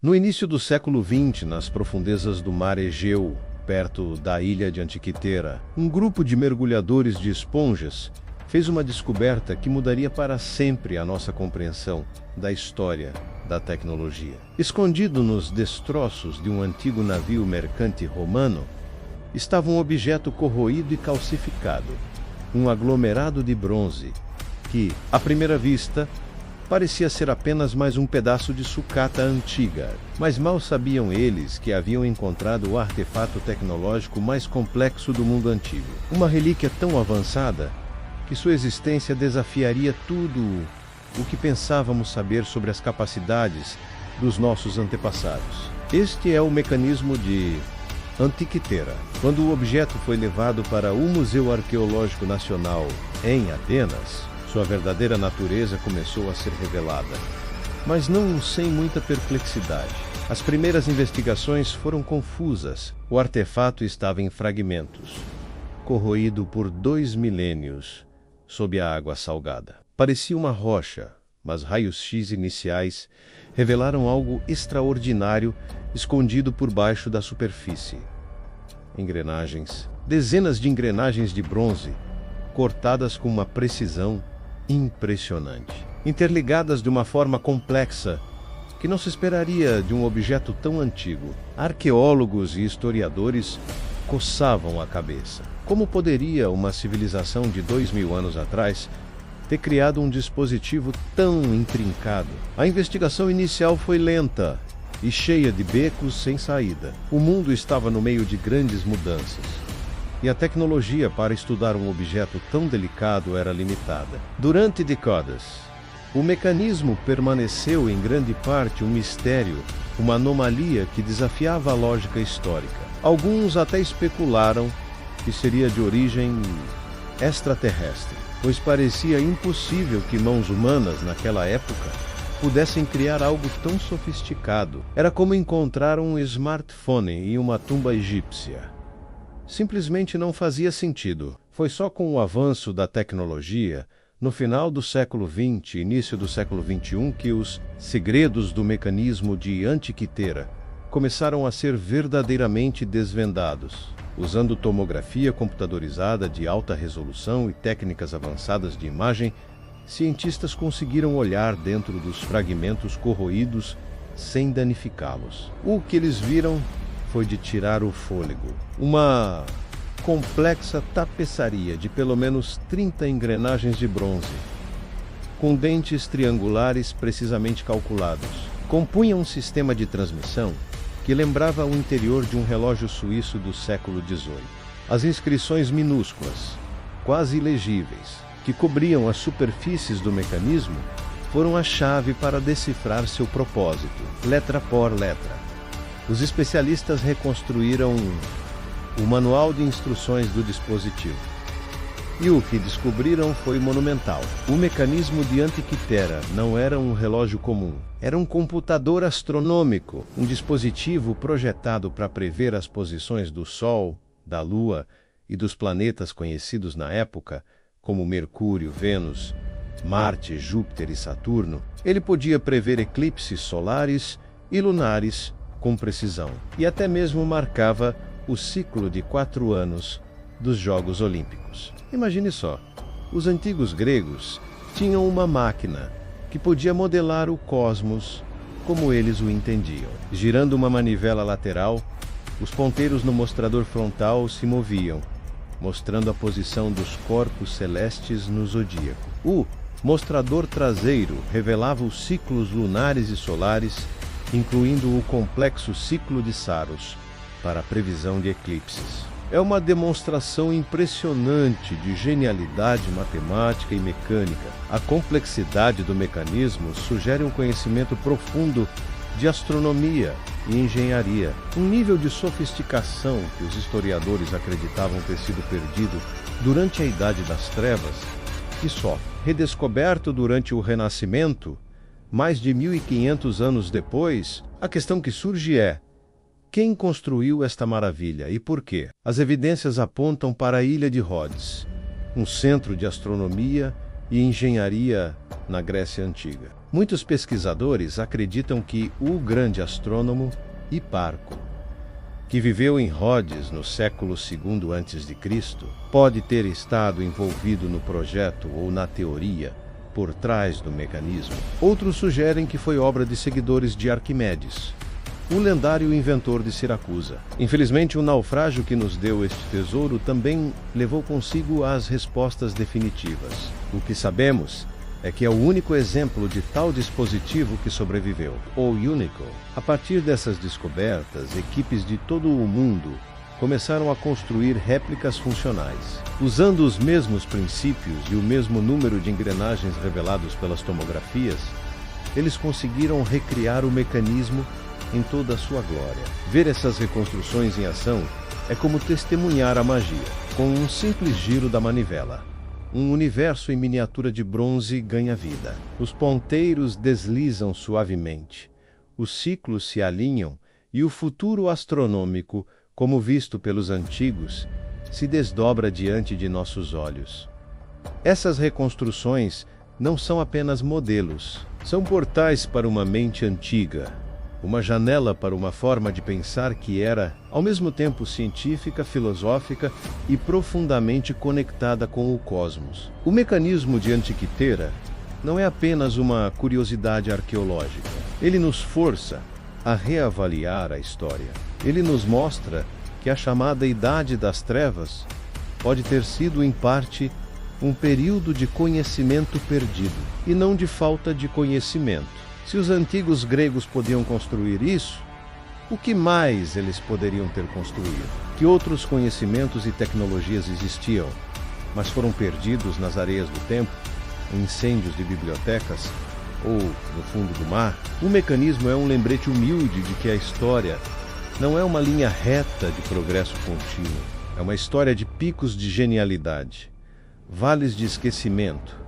No início do século XX, nas profundezas do mar Egeu, perto da ilha de Antiquitera, um grupo de mergulhadores de esponjas fez uma descoberta que mudaria para sempre a nossa compreensão da história da tecnologia. Escondido nos destroços de um antigo navio mercante romano, estava um objeto corroído e calcificado, um aglomerado de bronze, que, à primeira vista, parecia ser apenas mais um pedaço de sucata antiga, mas mal sabiam eles que haviam encontrado o artefato tecnológico mais complexo do mundo antigo. Uma relíquia tão avançada que sua existência desafiaria tudo o que pensávamos saber sobre as capacidades dos nossos antepassados. Este é o mecanismo de Antiquitera. Quando o objeto foi levado para o Museu Arqueológico Nacional em Atenas, sua verdadeira natureza começou a ser revelada, mas não sem muita perplexidade. As primeiras investigações foram confusas. O artefato estava em fragmentos, corroído por 2 milênios sob a água salgada. Parecia uma rocha, mas raios-x iniciais revelaram algo extraordinário escondido por baixo da superfície. Engrenagens, dezenas de engrenagens de bronze, cortadas com uma precisão impressionante, interligadas de uma forma complexa que não se esperaria de um objeto tão antigo. Arqueólogos e historiadores coçavam a cabeça. Como poderia uma civilização de 2000 anos atrás ter criado um dispositivo tão intrincado? A investigação inicial foi lenta e cheia de becos sem saída. O mundo estava no meio de grandes mudanças, e a tecnologia para estudar um objeto tão delicado era limitada. Durante décadas, o mecanismo permaneceu em grande parte um mistério, uma anomalia que desafiava a lógica histórica. Alguns até especularam que seria de origem extraterrestre, pois parecia impossível que mãos humanas, naquela época, pudessem criar algo tão sofisticado. Era como encontrar um smartphone em uma tumba egípcia. Simplesmente não fazia sentido. Foi só com o avanço da tecnologia, no final do século XX e início do século XXI, que os segredos do mecanismo de Antiquitera começaram a ser verdadeiramente desvendados. Usando tomografia computadorizada de alta resolução e técnicas avançadas de imagem, cientistas conseguiram olhar dentro dos fragmentos corroídos sem danificá-los. O que eles viram foi de tirar o fôlego. Uma complexa tapeçaria de pelo menos 30 engrenagens de bronze, com dentes triangulares precisamente calculados, compunha um sistema de transmissão que lembrava o interior de um relógio suíço do século XVIII. As inscrições minúsculas, quase ilegíveis, que cobriam as superfícies do mecanismo, foram a chave para decifrar seu propósito, letra por letra. Os especialistas reconstruíram o manual de instruções do dispositivo. E o que descobriram foi monumental. O mecanismo de Antiquitera não era um relógio comum. Era um computador astronômico, um dispositivo projetado para prever as posições do Sol, da Lua e dos planetas conhecidos na época, como Mercúrio, Vênus, Marte, Júpiter e Saturno. Ele podia prever eclipses solares e lunares com precisão, e até mesmo marcava o ciclo de 4 anos dos Jogos Olímpicos. Imagine só, os antigos gregos tinham uma máquina que podia modelar o cosmos como eles o entendiam. Girando uma manivela lateral, os ponteiros no mostrador frontal se moviam, mostrando a posição dos corpos celestes no zodíaco. O mostrador traseiro revelava os ciclos lunares e solares, incluindo o complexo ciclo de Saros, para a previsão de eclipses. É uma demonstração impressionante de genialidade matemática e mecânica. A complexidade do mecanismo sugere um conhecimento profundo de astronomia e engenharia, um nível de sofisticação que os historiadores acreditavam ter sido perdido durante a Idade das Trevas, e só redescoberto durante o Renascimento, mais de 1500 anos depois. A questão que surge é: quem construiu esta maravilha e por quê? As evidências apontam para a ilha de Rhodes, um centro de astronomia e engenharia na Grécia Antiga. Muitos pesquisadores acreditam que o grande astrônomo Hiparco, que viveu em Rhodes no século II a.C., pode ter estado envolvido no projeto ou na teoria por trás do mecanismo. Outros sugerem que foi obra de seguidores de Arquimedes, o lendário inventor de Siracusa. Infelizmente, o naufrágio que nos deu este tesouro também levou consigo as respostas definitivas. O que sabemos é que é o único exemplo de tal dispositivo que sobreviveu, o Unico. A partir dessas descobertas, equipes de todo o mundo começaram a construir réplicas funcionais. Usando os mesmos princípios e o mesmo número de engrenagens revelados pelas tomografias, eles conseguiram recriar o mecanismo em toda a sua glória. Ver essas reconstruções em ação é como testemunhar a magia, com um simples giro da manivela. Um universo em miniatura de bronze ganha vida. Os ponteiros deslizam suavemente, os ciclos se alinham e o futuro astronômico, como visto pelos antigos, se desdobra diante de nossos olhos. Essas reconstruções não são apenas modelos, são portais para uma mente antiga, uma janela para uma forma de pensar que era, ao mesmo tempo, científica, filosófica e profundamente conectada com o cosmos. O mecanismo de Antiquitera não é apenas uma curiosidade arqueológica. Ele nos força a reavaliar a história. Ele nos mostra que a chamada Idade das Trevas pode ter sido, em parte, um período de conhecimento perdido, e não de falta de conhecimento. Se os antigos gregos podiam construir isso, o que mais eles poderiam ter construído? Que outros conhecimentos e tecnologias existiam, mas foram perdidos nas areias do tempo, em incêndios de bibliotecas ou no fundo do mar? O mecanismo é um lembrete humilde de que a história não é uma linha reta de progresso contínuo. É uma história de picos de genialidade, vales de esquecimento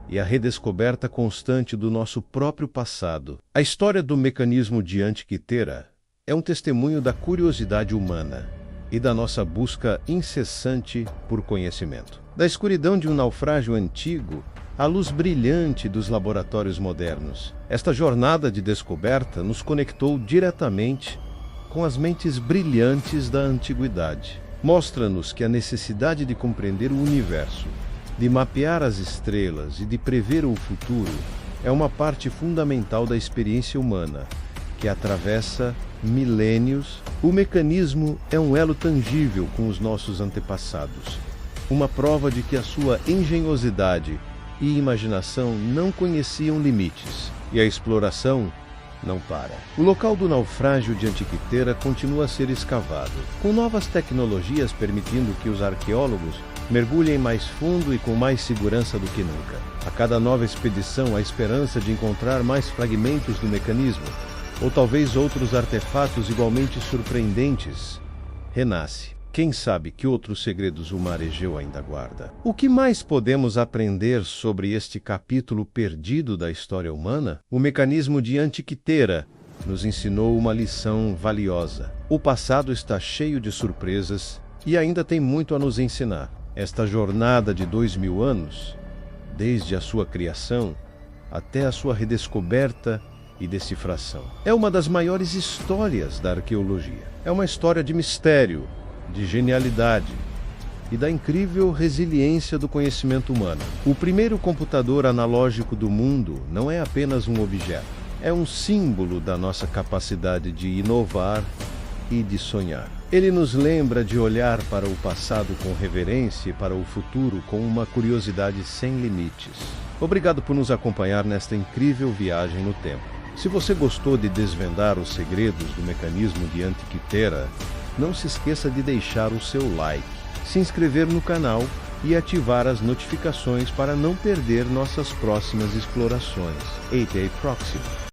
e a redescoberta constante do nosso próprio passado. A história do mecanismo de Antiquitera é um testemunho da curiosidade humana e da nossa busca incessante por conhecimento. Da escuridão de um naufrágio antigo à luz brilhante dos laboratórios modernos, esta jornada de descoberta nos conectou diretamente com as mentes brilhantes da antiguidade. Mostra-nos que a necessidade de compreender o universo, de mapear as estrelas e de prever o futuro é uma parte fundamental da experiência humana, que atravessa milênios. O mecanismo é um elo tangível com os nossos antepassados, uma prova de que a sua engenhosidade e imaginação não conheciam limites, e a exploração não para. O local do naufrágio de Antiquitera continua a ser escavado, com novas tecnologias permitindo que os arqueólogos mergulhem mais fundo e com mais segurança do que nunca. A cada nova expedição, a esperança de encontrar mais fragmentos do mecanismo, ou talvez outros artefatos igualmente surpreendentes, renasce. Quem sabe que outros segredos o mar Egeu ainda guarda? O que mais podemos aprender sobre este capítulo perdido da história humana? O mecanismo de Antiquitera nos ensinou uma lição valiosa. O passado está cheio de surpresas e ainda tem muito a nos ensinar. Esta jornada de 2000 anos, desde a sua criação até a sua redescoberta e decifração, é uma das maiores histórias da arqueologia. É uma história de mistério, de genialidade e da incrível resiliência do conhecimento humano. O primeiro computador analógico do mundo não é apenas um objeto, é um símbolo da nossa capacidade de inovar e de sonhar. Ele nos lembra de olhar para o passado com reverência e para o futuro com uma curiosidade sem limites. Obrigado por nos acompanhar nesta incrível viagem no tempo. Se você gostou de desvendar os segredos do mecanismo de Antiquitera, não se esqueça de deixar o seu like, se inscrever no canal e ativar as notificações para não perder nossas próximas explorações. Até a próxima!